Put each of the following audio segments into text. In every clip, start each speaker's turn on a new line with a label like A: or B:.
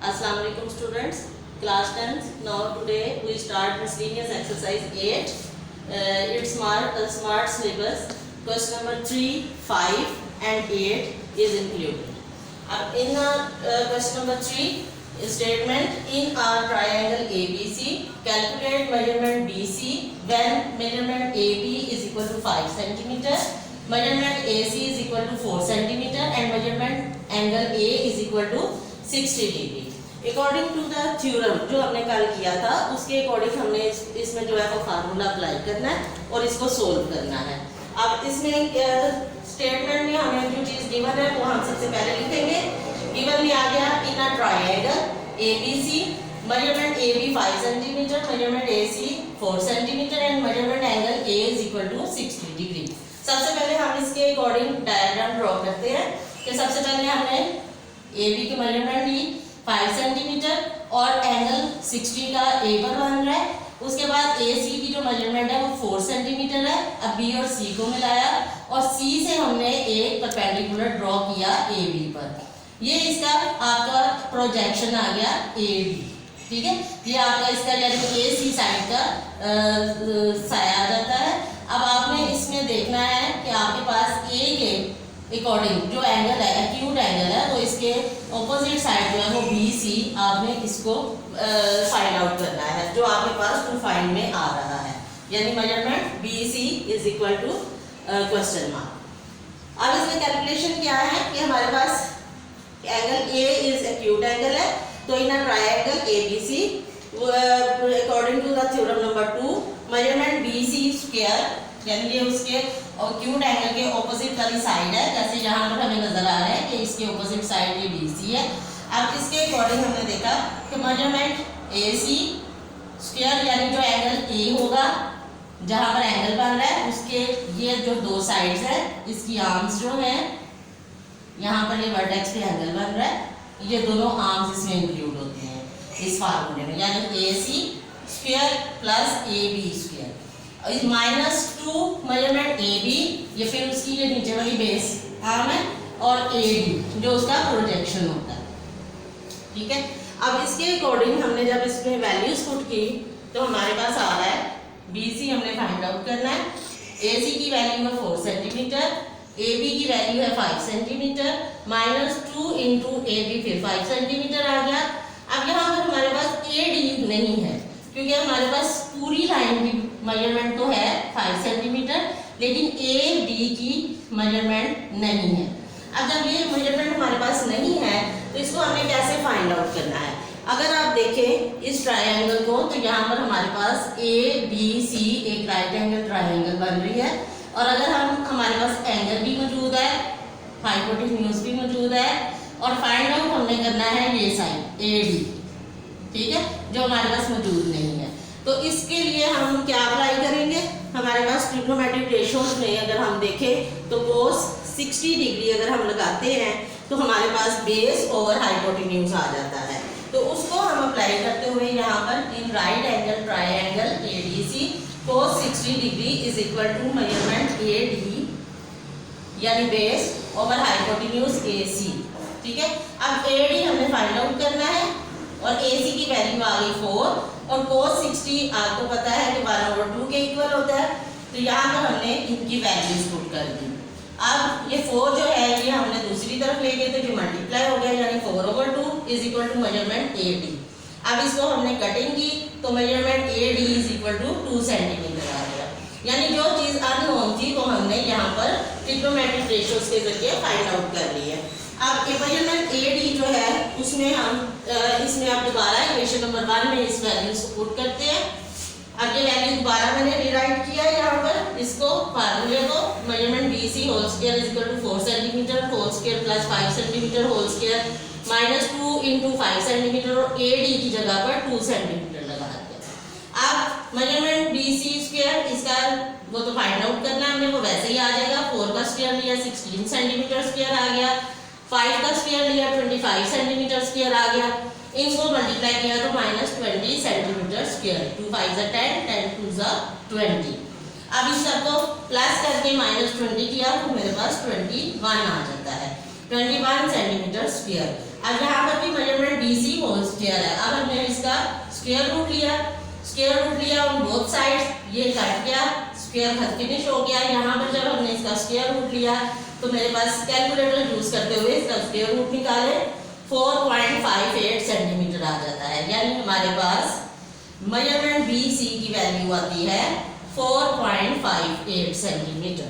A: Assalamu alaikum students, class 10th. Now today we start miscellaneous exercise 8. It's smart syllabus. Question number 3, 5 and 8 is included. In question number 3, statement in a triangle ABC, calculate measurement BC when measurement AB is equal to 5 cm, measurement AC is equal to 4 cm and measurement angle A is equal to 60 degree. According to the theorem जो हमने कल किया था उसके according हमने इसमें जो है वो फार्मूला अप्लाई करना है और इसको सोल्व करना है. अब इसमें स्टेटमेंट में हमें जो चीज़ गिवन है वो हम सबसे पहले लिखेंगे. गिवन में आ गया in a triangle ABC measurement AB 5 centimetre, measurement AC 4 centimetre and measurement angle A is equal to 60 degree. सबसे पहले हम इसके अकॉर्डिंग डायग्राम ड्रॉ करते हैं कि सबसे पहले हमने AB की मेजरमेंट ली 5 सेंटीमीटर और एंगल 60 का A पर बन रहा है. उसके बाद AC की जो मेजरमेंट है वो 4 सेंटीमीटर है. अब B और C को मिलाया और C से हमने एक परपेंडिकुलर ड्रॉ किया AB पर. ये इसका आपका प्रोजेक्शन आ गया AB. ठीक है, ये आपका इसका यानी AC साइड का साया आ जाता है. अब आपने इसमें देखना है कि आपके पास A के अकॉर्डिंग जो एंगल है एक्यूट एंगल है तो इसके ऑपोजिट साइड जो है वो BC आपने इसको फाइंड आउट करना है जो आपके पास टू फाइंड में आ रहा है. यानी measurement BC is equal to question mark. अब इसमें कैलकुलेशन क्या है कि हमारे पास angle A is acute angle है तो in a triangle ABC according to the theorem number 2 measurement BC square यानी ये उसके एक्यूट एंगल के ऑपोजिट वाली साइड है. जैसे यहाँ पर हमें नजर आ रहा है कि इसके ऑपोजिट साइड ये BC है. अब इसके अकॉर्डिंग हमने देखा कि मेजरमेंट AC स्क्वायर यानी जो एंगल A होगा जहाँ पर एंगल बन रहा है उसके ये जो दो साइड्स है इसकी आर्म्स जो है यहाँ पर ये वर्टेक्स पे एंगल बन रहा है ये दोनों आर्म्स इसमें इंक्लूड होते हैं इस फार्मूले में. यानी AC square plus AB square -2 measurement AB ये फिर उसकी ये नीचे वाली बेस आर्म है और AD जो उसका प्रोजेक्शन होता है. ठीक है, अब इसके अकॉर्डिंग हमने जब इसमें वैल्यूज पुट की तो हमारे पास आ रहा है BC हमने फाइंड आउट करना है. AC की वैल्यू है 4 सेंटीमीटर, AB की वैल्यू है 5 सेंटीमीटर, -2 इंटू AB फिर 5 सेंटीमीटर आ गया. अब यहाँ पर हमारे पास AD नहीं है क्योंकि हमारे पास पूरी लाइन की मेजरमेंट तो है 5 सेंटीमीटर लेकिन AD की मेजरमेंट नहीं है. अब जब ये मेजरमेंट हमारे पास नहीं है तो इसको हमें कैसे फाइंड आउट करना है. अगर आप देखें इस ट्रायंगल को तो यहाँ पर हमारे पास ABC एक राइट एंगल ट्रायंगल बन रही है और अगर हमारे पास एंगल भी मौजूद है हाइपोटेन्यूज भी मौजूद है और फाइंड आउट हमने करना है ये साइड AD. ठीक है, जो हमारे पास मौजूद नहीं है तो इसके लिए हम क्या अप्लाई करेंगे. हमारे पास ट्रिग्नोमेट्रिक रेशियोज में अगर हम देखें तो cos 60 डिग्री अगर हम लगाते हैं तो हमारे पास बेस ओवर हाइपोटेन्यूज आ जाता है. तो उसको हम अप्लाई करते हुए यहाँ पर in right angle triangle ADC cos 60 degree is equal to measurement AD यानी बेस ओवर हाइपोटेन्यूज AC. ठीक है, अब AD हमने फाइंड आउट करना है और AC की वैल्यू आ गई 4 और cos 60 आपको पता है कि 1/2 के इक्वल होता है तो यहाँ पर हमने इनकी वैल्यूज पुट कर दी. अब ये 4 जो है ये हमने दूसरी तरफ ले गए तो ये मल्टीप्लाई हो गया यानी 4/2 is equal to measurement AD. अब इसको हमने कटिंग की तो measurement AD is equal to 2 centimetre आ गया. यानी जो चीज़ अननोन थी वो हमने यहाँ पर ट्रिग्नोमेट्रिक रेशियोज के जरिए फाइंड आउट कर ली है. अब मेजरमेंट AD जो है उसमें हम इसमें अब दोबारा इक्वेशन नंबर 1 में इस वैल्यूज को पुट करते हैं. अब ये वैल्यू दोबारा मैंने रीराइट किया है यहाँ पर इसको फार्मूले को measurement BC whole square is equal to 4 centimetre whole square plus 5 centimetre whole square -2 into 5 centimetre और AD की जगह पर 2 सेंटीमीटर लगा दिया. अब मेजरमेंट BC स्क्वायर इसका वो तो फाइंड आउट करना है हमने वो वैसे ही आ जाएगा. 4 का स्क्वायर लिया 16 सेंटीमीटर स्क्वायर आ गया, 5 का स्क्वायर लिया 25 सेंटीमीटर स्क्वायर आ गया. इनको मल्टीप्लाई किया तो -20 सेंटीमीटर स्क्वायर. 2 5 10 10 2 20. अब इस सबको प्लस करके -20 किया तो मेरे पास 21 आ जाता है 21 सेंटीमीटर स्क्वायर. अब यहाँ पर भी मेजरमेंट BC होल स्क्वायर है। अब हमने इसका स्क्वायर रूट लिया ऑन बोथ साइड्स, ये कट गया, स्क्वायर फिनिश हो गया। यहाँ पर जब हमने इसका स्क्वायर रूट लिया तो मेरे पास कैलकुलेटर यूज करते हुए इसका स्क्वायर रूट निकाले 4.58 सेंटीमीटर आ जाता है। यानी हमारे पास मेजरमेंट BC की वैल्यू आती है 4.58 सेंटीमीटर।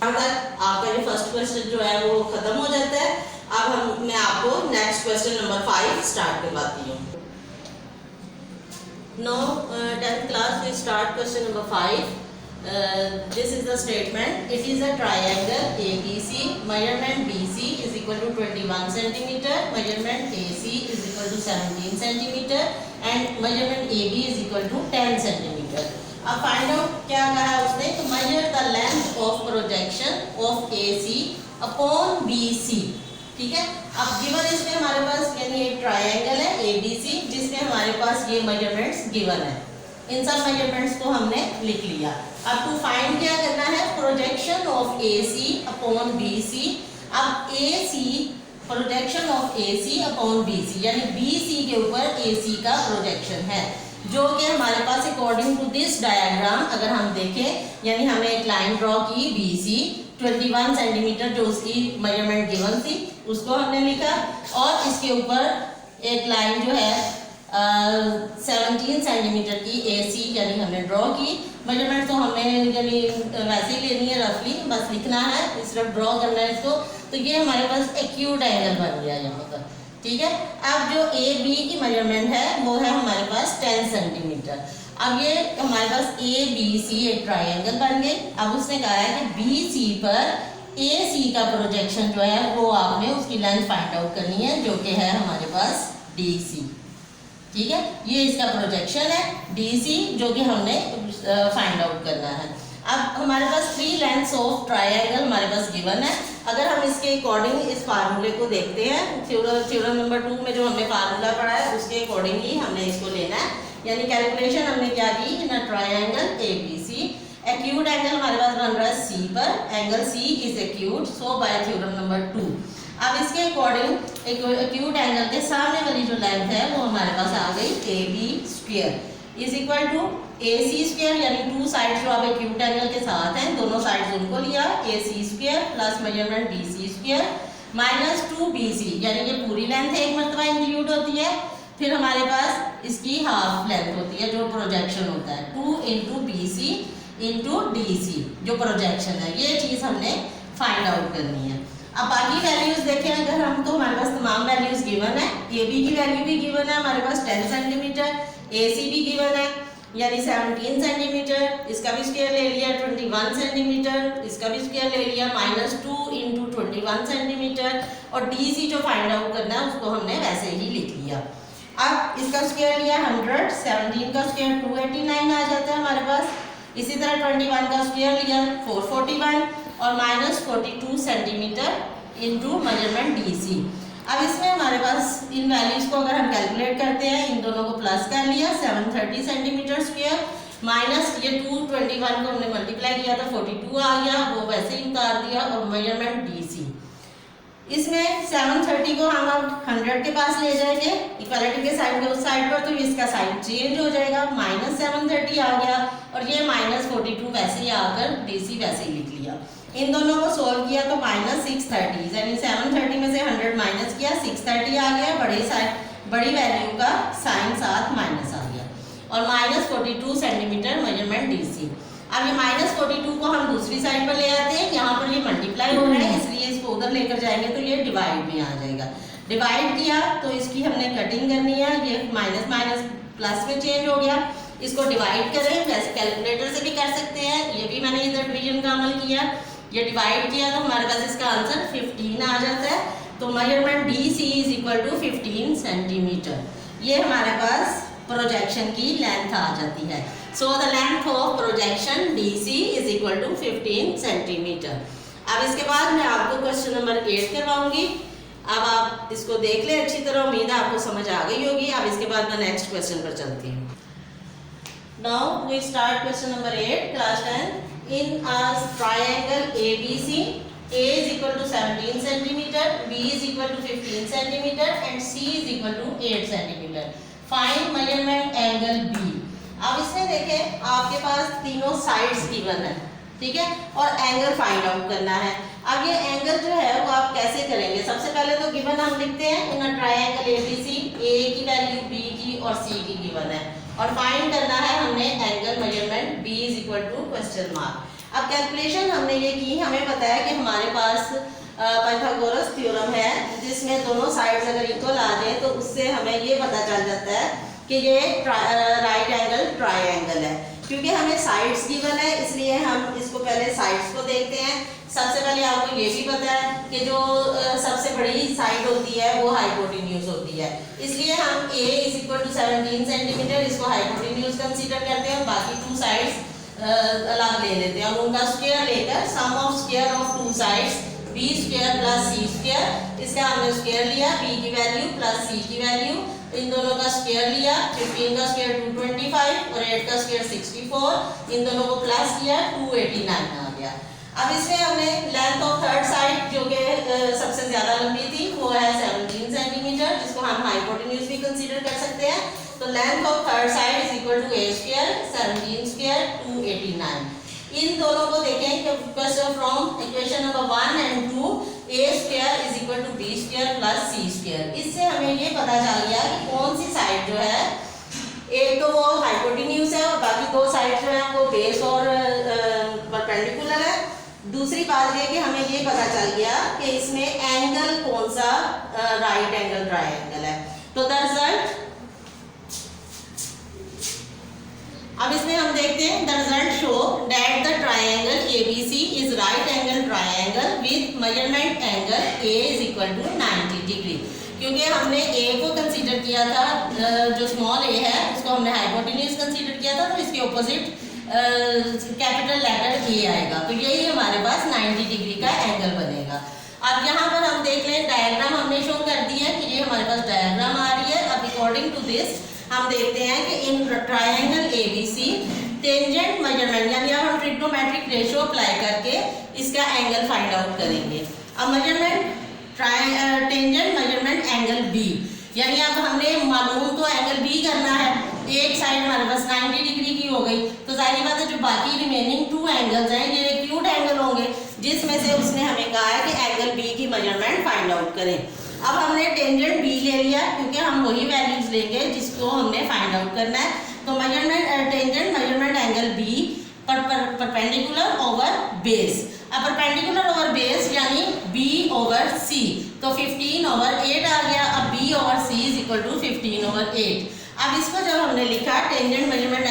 A: अब तक आपका ये फर्स्ट क्वेश्चन जो है वो खत्म हो जाता है। अब मैं आपको नेक्स्ट क्वेश्चन नंबर 5 स्टार्ट करवाती हूँ। Now 10th class we start question number 5. This is the statement. It is a triangle ABC. Measurement BC is equal to 21 centimeter. Measurement AC is equal to 17 centimeter. And measurement AB is equal to 10 centimeter. अब find out क्या कहा है उसने, तो measure the length of projection of AC upon BC। ठीक है, अब given इसमें हमारे पास यानी एक ट्रायंगल है ABC जिसमें हमारे पास ये मेजरमेंट्स गिवन है। इन सब मेजरमेंट्स को हमने लिख लिया। अब टू फाइंड क्या करना है, projection of AC upon BC। अब AC projection of AC upon BC यानी BC के ऊपर AC का प्रोजेक्शन है, जो कि हमारे पास अकॉर्डिंग टू दिस डायग्राम अगर हम देखें, यानी हमें एक लाइन ड्रॉ की BC 21 सेंटीमीटर जो उसकी मेजरमेंट गिवन थी उसको हमने लिखा, और इसके ऊपर एक लाइन जो है 17 सेंटीमीटर की AC यानी हमने ड्रॉ की। मेजरमेंट तो हमें यानी वैसे ही लेनी है, रफली बस लिखना है, सिर्फ ड्रॉ करना है इसको। तो ये हमारे पास एक्यूट एंगल बन गया यहाँ पर। ठीक है, अब जो AB की मेजरमेंट है वो है हमारे पास 10 सेंटीमीटर। अब ये हमारे पास ABC एक ट्रायंगल बन गए। अब उसने कहा है कि BC पर AC का प्रोजेक्शन जो है वो आपने उसकी लेंथ फाइंड आउट करनी है, जो कि है हमारे पास DC। ठीक है, ये इसका प्रोजेक्शन है DC जो कि हमने फाइंड आउट करना है। अब हमारे पास 3 लेंथ्स ऑफ ट्रायंगल हमारे पास गिवन है। अगर हम इसके अकॉर्डिंग इस फार्मूले को देखते हैं, थ्योरम नंबर 2 में जो हमने फार्मूला पढ़ा है उसके अकॉर्डिंग ही हमने इसको लेना है। यानी कैलकुलेशन हमने क्या की, in a triangle ABC acute angle हमारे पास बन रहा है C पर, angle C is acute, so by theorem number 2। अब इसके अकॉर्डिंग एक्यूट एंगल के सामने वाली जो लेंथ है वो हमारे पास आ गई AB square is equal to AC square, यानी 2 साइड्स जो अब एक्यूट एंगल के साथ हैं दोनों साइड्स उनको लिया, AC square plus measurement BC square minus 2BC, यानी ये पूरी लेंथ एक मरतबा इंक्लूड होती है, फिर हमारे पास इसकी हाफ लेंथ होती है जो प्रोजेक्शन होता है, 2 इंटू BC इंटू DC जो प्रोजेक्शन है। ये चीज़ हमने फाइंड आउट करनी है। अब बाकी वैल्यूज देखें अगर हम, तो हमारे पास तमाम वैल्यूज गिवन है। AB की वैल्यू भी गिवन है हमारे पास 10 सेंटीमीटर, AC भी गिवन है यानी 17 सेंटीमीटर, इसका भी स्क्वायर ले लिया 21 सेंटीमीटर, इसका भी स्क्वायर ले लिया -2 इंटू 21 सेंटीमीटर, और DC जो फाइंड आउट करना है उसको हमने वैसे ही लिख लिया। अब इसका स्क्वायर लिया 100, 17 का स्क्वायर 289 आ जाता है हमारे पास। इसी तरह 21 का स्क्वायर लिया 441 और -42 सेंटीमीटर इंटू मेजरमेंट DC। अब इसमें हमारे पास इन वैल्यूज को अगर हम कैलकुलेट करते हैं, इन दोनों को प्लस कर लिया 730 सेंटीमीटर स्क्वायर माइनस ये 221 को हमने मल्टीप्लाई किया था 42 आ गया, वो वैसे ही उतार दिया, और मेजरमेंट DC इसमें 730 को हम अब 100 के पास ले जाएंगे इक्वालिटी के साइड के उस साइड पर, तो इसका साइड चेंज हो जाएगा, -730 आ गया, और ये -42 वैसे ही आकर DC वैसे ही लिख लिया। इन दोनों को सोल्व किया तो -630 यानी 730 में से 100 माइनस किया 630 आ गया, बड़ी वैल्यू का साइन साथ माइनस आ गया, और -42 सेंटीमीटर मेजरमेंट DC। अब ये -42 को हम दूसरी साइड पर ले आते हैं, यहाँ पर ये मल्टीप्लाई हो रहा है इसलिए इसको उधर लेकर जाएंगे तो ये डिवाइड में आ जाएगा। डिवाइड किया तो इसकी हमने कटिंग करनी है, ये माइनस माइनस प्लस में चेंज हो गया, इसको डिवाइड करें, वैसे कैलकुलेटर से भी कर सकते हैं, ये भी मैंने इधर डिवीजन का अमल किया, ये डिवाइड किया तो हमारे पास इसका आंसर 15 आ जाता है। तो measurement DC is equal to 15 centimetre, ये हमारे पास प्रोजेक्शन की लेंथ आ जाती है। So the length of projection DC is equal to 15 centimetre. अब इसके बाद मैं आपको क्वेश्चन नंबर 8 करवाऊंगी। अब आप इसको देख ले अच्छी तरह, उम्मीद है आपको समझ आ गई होगी। अब इसके बाद मैं नेक्स्ट क्वेश्चन पर चलती हूँ। Now we start question number 8 class 10। In a triangle ABC, A is equal to 17 centimeter, B is equal to 15 centimeter and C is equal to 8 centimeter. Find measurement angle B. अब इसमें देखें आपके पास तीनों sides given है, ठीक है, और angle find out करना है। अब ये एंगल जो है वो आप कैसे करेंगे? सबसे पहले तो गिवन हम लिखते हैं इन अ ट्रायंगल ABC, A की वैल्यू B की और C की गिवन है, और फाइंड करना है हमने angle measurement B is equal to question mark. अब कैलकुलेशन हमने ये की, हमें पता है कि हमारे पास पाइथागोरस थ्योरम है जिसमें दोनों साइड्स अगर इक्वल आ जाए तो उससे हमें ये पता चल जाता है कि ये राइट एंगल ट्रायंगल है। क्योंकि हमें साइड्स गिवन है इसलिए हम इसको पहले साइड्स को देखते हैं। सबसे पहले आपको ये भी पता है कि जो सबसे बड़ी साइड होती है वो हाइपोटेन्यूज होती है, इसलिए हम A is equal to 17 centimetre इसको हाइपोटेन्यूज कंसीडर करते हैं और बाकी टू साइड्स अलग ले लेते हैं और उनका स्क्वायर लेकर sum of square of two sides B square plus C square, इसका हमने स्क्वायर लिया B की वैल्यू प्लस C की वैल्यू, इन दोनों का स्क्वायर लिया, 15 का स्क्वायर 225 और 8 का स्क्वायर 64, इन दोनों को प्लस किया 289 आ गया। अब इसमें हमने लेंथ ऑफ थर्ड साइड जो कि सबसे ज्यादा लंबी थी वो है 17 सेंटीमीटर, जिसको हम हाइपोटेन्यूज भी कंसीडर कर सकते हैं। तो length of third side is equal to A square 17 square 289। इन दोनों को देखें कि question from equation number 1 and 2 A square is equal to B square plus C square. इससे हमें ये पता चल गया कि कौन सी साइड जो है, एक तो वो हाइपोटेन्यूज है और बाकी दो साइड जो है वो बेस और परपेंडिकुलर है। दूसरी बात ये कि हमें ये पता चल गया कि इसमें एंगल कौन सा राइट एंगल ट्रायंगल है। तो द रिजल्ट, अब इसमें हम देखते हैं the result show that the triangle ABC is right angle triangle with measurement angle A is equal to 90 degree. क्योंकि हमने A को कंसीडर किया था, जो स्मॉल a है उसको हमने हाइपोटेन्यूज कंसीडर किया था, तो इसके ऑपोजिट कैपिटल लेटर A आएगा, तो यही हमारे पास 90 डिग्री का एंगल बनेगा। अब यहाँ पर हम देख लें डायग्राम हमने शो कर दिया कि ये हमारे पास डायग्राम आ रही है। अब अकॉर्डिंग टू दिस हम देखते हैं कि in triangle ABC tangent measurement, यानी अब हम ट्रिग्नोमेट्रिक रेशियो अप्लाई करके इसका एंगल फाइंड आउट करेंगे। अब measurement tangent measurement angle B, यानी अब हमने मालूम तो एंगल B करना है, एक साइड हमारे पास 90 डिग्री की हो गई, तो जाहिर बात है जो बाकी रिमेनिंग टू एंगल्स हैं ये एक्यूट एंगल होंगे, जिसमें से उसने हमें कहा है कि एंगल B की मेजरमेंट फाइंड आउट करें। अब हमने टेंजेंट B ले लिया क्योंकि हम वही वैल्यूज लेंगे जिसको हमने फाइंड आउट करना है। तो measurement tangent measurement angle B perpendicular over base. अब परपेंडिकुलर ओवर बेस यानी B ओवर C, तो 15 ओवर 8 आ गया। अब B over C is equal to 15 over 8। अब इसको जब हमने लिखा tangent measurement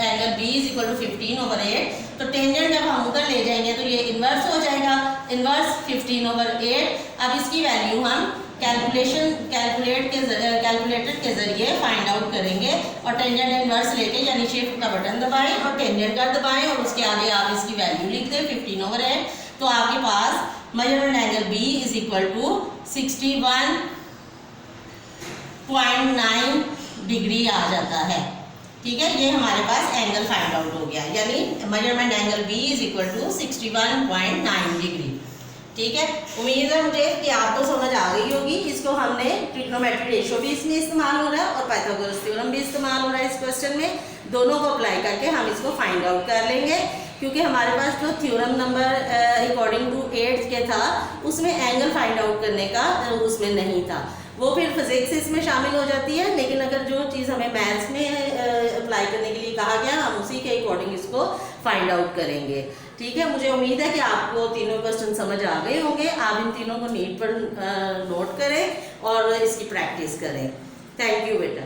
A: angle B is equal to 15 over 8, तो टेंजेंट जब हम उधर ले जाएंगे तो ये इन्वर्स हो जाएगा, इन्वर्स 15 ओवर 8। अब इसकी वैल्यू हम कैलकुलेटर के जरिए फाइंड आउट करेंगे और टेंजेंट इन्वर्स लेके यानी शिफ्ट का बटन दबाएं और टेंजेंट का दबाएं और उसके आगे आप इसकी वैल्यू लिख दें 15 ओवर 8, तो आपके पास measurement angle B is equal to 61.9 degree आ जाता है। ठीक है, ये हमारे पास एंगल फाइंड आउट हो गया, यानी measurement angle B is equal to 61.9 degree. ठीक है, उम्मीद है मुझे कि आपको समझ आ गई होगी। इसको हमने ट्रिग्नोमेट्रिक रेशियो भी इसमें इस्तेमाल हो रहा है और पाइथागोरस थ्योरम भी इस्तेमाल हो रहा है इस क्वेश्चन में। दोनों को अप्लाई करके हम इसको फाइंड आउट कर लेंगे, क्योंकि हमारे पास जो थ्योरम नंबर अकॉर्डिंग टू 8 के था उसमें एंगल फाइंड आउट करने का उसमें नहीं था, वो फिर फिजिक्स इसमें शामिल हो जाती है। लेकिन अगर जो चीज़ हमें मैथ्स में अप्लाई करने के लिए कहा गया हम उसी के अकॉर्डिंग इसको फाइंड आउट करेंगे। ठीक है, मुझे उम्मीद है कि आपको तीनों क्वेश्चन समझ आ गए होंगे। आप इन तीनों को नीट पर नोट करें और इसकी प्रैक्टिस करें। थैंक यू बेटा।